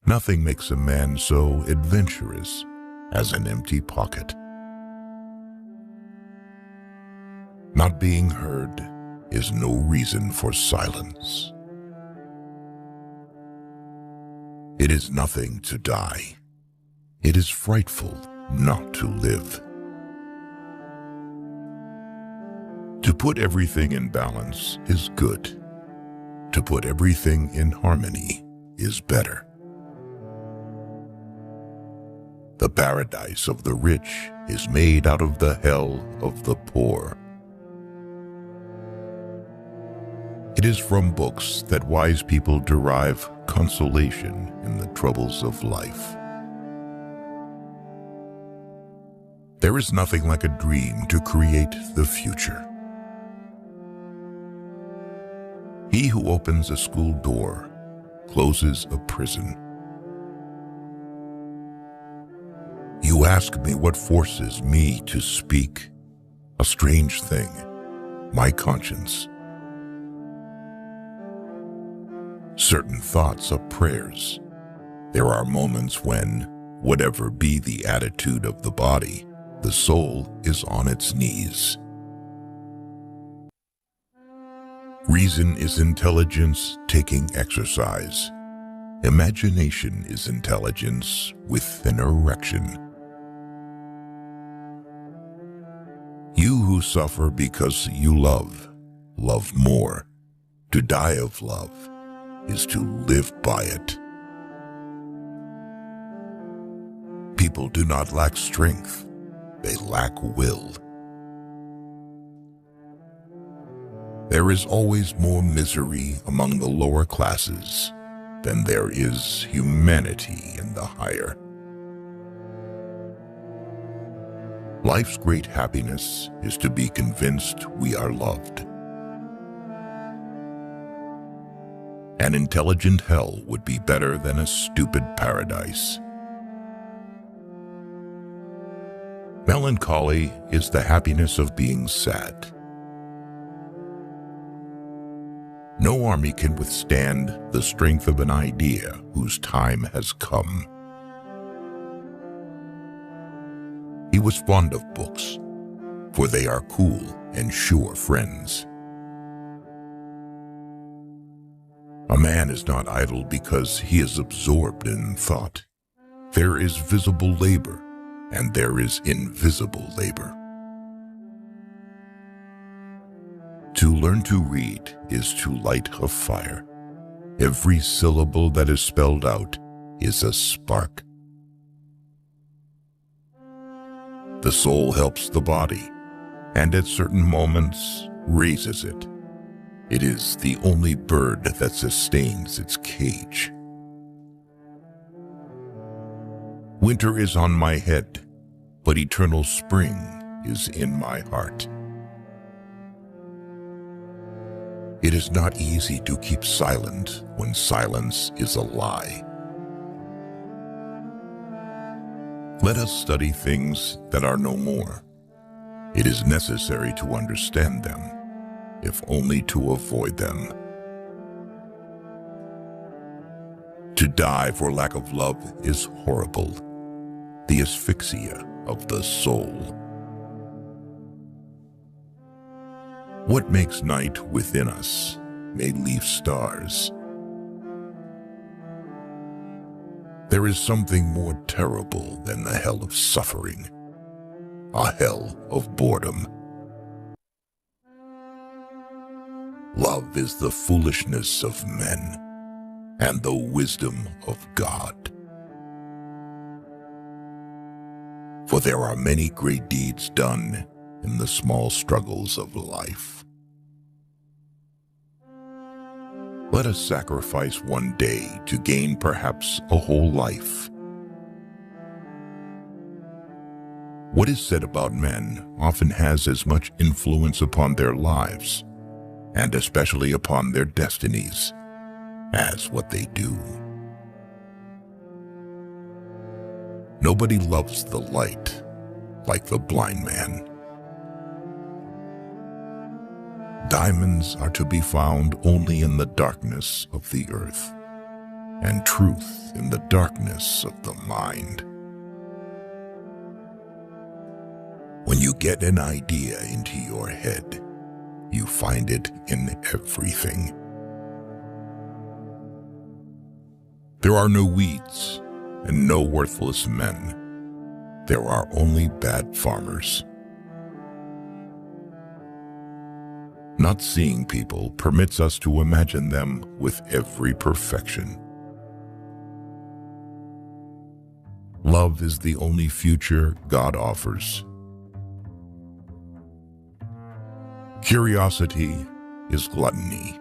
Nothing makes a man so adventurous as an empty pocket. Not being heard is no reason for silence. It is nothing to die. It is frightful not to live. To put everything in balance is good. To put everything in harmony is better. The paradise of the rich is made out of the hell of the poor. It is from books that wise people derive consolation in the troubles of life. There is nothing like a dream to create the future. He who opens a school door closes a prison. You ask me what forces me to speak. A strange thing, my conscience. Certain thoughts are prayers. There are moments when, whatever be the attitude of the body, the soul is on its knees. Reason is intelligence taking exercise. Imagination is intelligence with an erection. You who suffer because you love, love more. To die of love is to live by it. People do not lack strength, they lack will. There is always more misery among the lower classes than there is humanity in the higher. Life's great happiness is to be convinced we are loved. An intelligent hell would be better than a stupid paradise. Melancholy is the happiness of being sad. No army can withstand the strength of an idea whose time has come. He was fond of books, for they are cool and sure friends. A man is not idle because he is absorbed in thought. There is visible labor, and there is invisible labor. To learn to read is to light a fire. Every syllable that is spelled out is a spark. The soul helps the body, and at certain moments raises it. It is the only bird that sustains its cage. Winter is on my head, but eternal spring is in my heart. It is not easy to keep silent when silence is a lie. Let us study things that are no more. It is necessary to understand them, if only to avoid them. To die for lack of love is horrible, the asphyxia of the soul. What makes night within us may leave stars. There is something more terrible than the hell of suffering, a hell of boredom. Love is the foolishness of men and the wisdom of God. For there are many great deeds done in the small struggles of life. Let us sacrifice one day to gain perhaps a whole life. What is said about men often has as much influence upon their lives, and especially upon their destinies, as what they do. Nobody loves the light like the blind man. Diamonds are to be found only in the darkness of the earth, and truth in the darkness of the mind. When you get an idea into your head, you find it in everything. There are no weeds and no worthless men. There are only bad farmers. Not seeing people permits us to imagine them with every perfection. Love is the only future God offers. Curiosity is gluttony.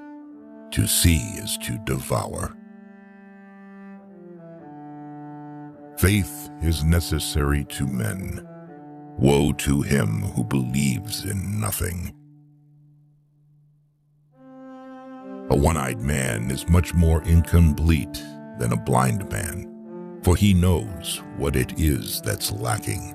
To see is to devour. Faith is necessary to men. Woe to him who believes in nothing. A one-eyed man is much more incomplete than a blind man, for he knows what it is that's lacking.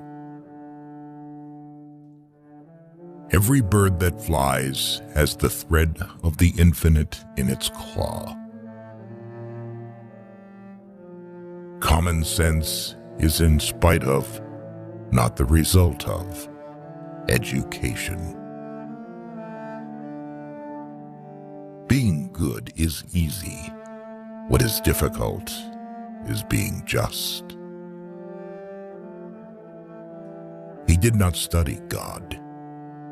Every bird that flies has the thread of the infinite in its claw. Common sense is in spite of, not the result of, education. Being good is easy. What is difficult is being just. He did not study God.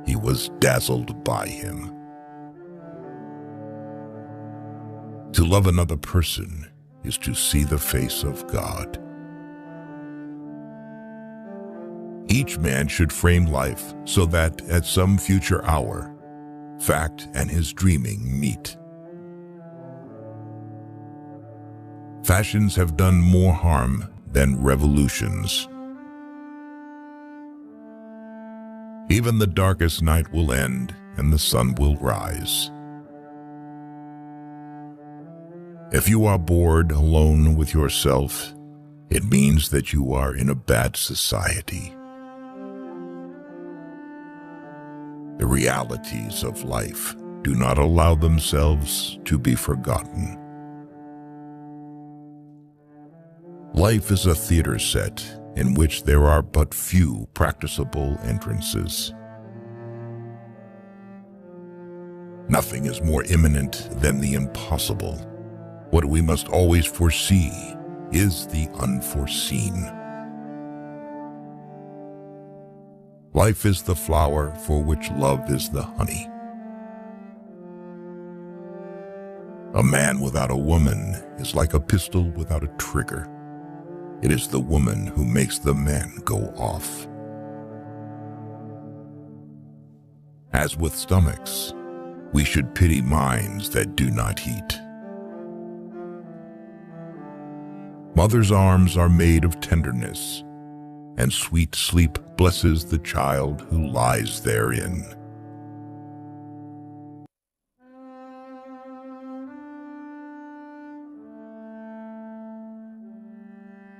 He was dazzled by him. To love another person is to see the face of God. Each man should frame life so that at some future hour, fact and his dreaming meet. Fashions have done more harm than revolutions. Even the darkest night will end and the sun will rise. If you are bored alone with yourself, it means that you are in a bad society. The realities of life do not allow themselves to be forgotten. Life is a theater set in which there are but few practicable entrances. Nothing is more imminent than the impossible. What we must always foresee is the unforeseen. Life is the flower for which love is the honey. A man without a woman is like a pistol without a trigger. It is the woman who makes the man go off. As with stomachs, we should pity minds that do not eat. Mother's arms are made of tenderness, and sweet sleep blesses the child who lies therein.